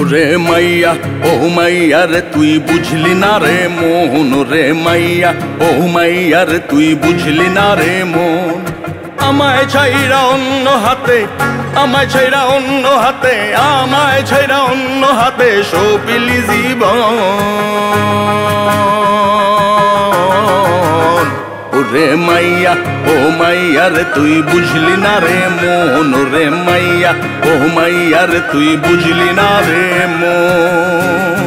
রে মাইয়া ও মাইয়া রে তুই বুঝলি না রে মন রে মাইয়া ও মাইয়া রে তুই বুঝলি না রে মন আমায় ছাইরা অন্য হাতে আমায় ছাইরা অন্য হাতে আমায় ছাইরা অন্য হাতে সপিলি জীবন রে মাইয়া ও মাইয়া রে তুই বুঝলি না রে মন রে মাইয়া ও মাইয়া রে তুই বুঝলি না রে মন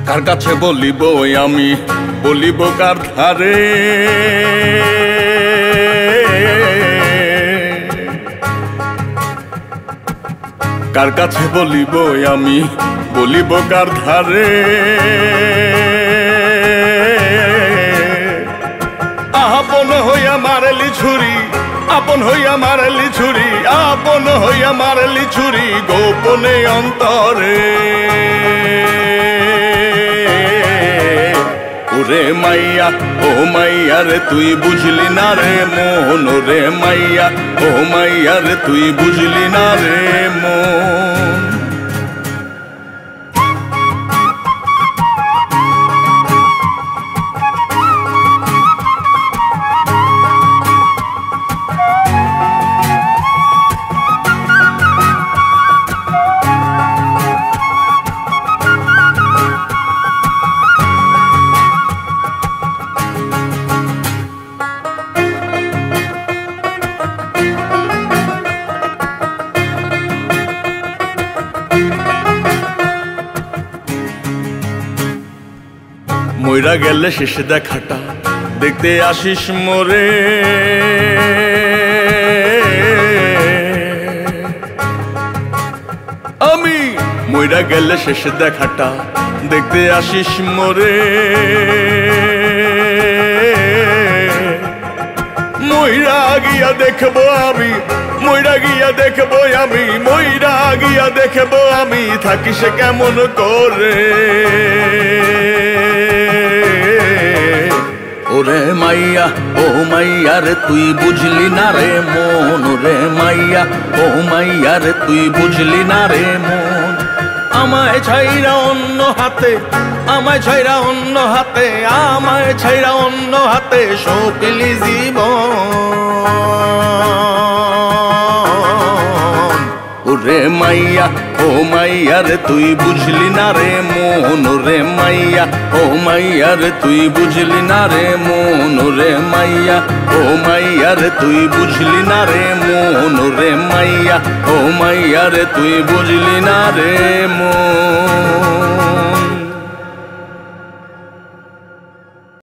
কার কাছে বলিব আমি বলিব কার ধারে কার কাছে বলিব আমি বলিব কার ধারে আপন হইয়া মারলি ছুরি আপন হইয়া মারলি ছুরি আপন হইয়া মারলি ছুরি গোপনে অন্তরে রে মাইয়া ও মাইয়া রে তুই বুঝলি না রে মন রে মাইয়া ও মাইয়া রে তুই বুঝলি না রে মন মইরা গেলে শেষ দেখাটা দেখতে আসিস মোরে আমি মইরা গেলে শেষ দেখাটা দেখতে আসিস মোরে মইরা গিয়া দেখবো আমি মইরা গিয়া দেখবো আমি মইরা গিয়া দেখবো আমি থাকিস কেমন করে ওরে মাইয়া ও মাইয়া রে তুই বুঝলি না রে মন রে মাইয়া ও মাইয়া রে তুই বুঝলি না রে মন আমায় ছাইরা অন্য হাতে আমায় ছাইরা অন্য হাতে আমায় ছাইরা অন্য হাতে সপিলি জীবন রে মাইয়া ও মাইয়া রে তুই বুঝলি না রে মন রে মাইয়া ও মাইয়া রে তুই বুঝলি না রে মন রে মাইয়া ও মাইয়া রে তুই বুঝলি না রে মন রে মাইয়া ও মাইয়া রে তুই বুঝলি না রে মন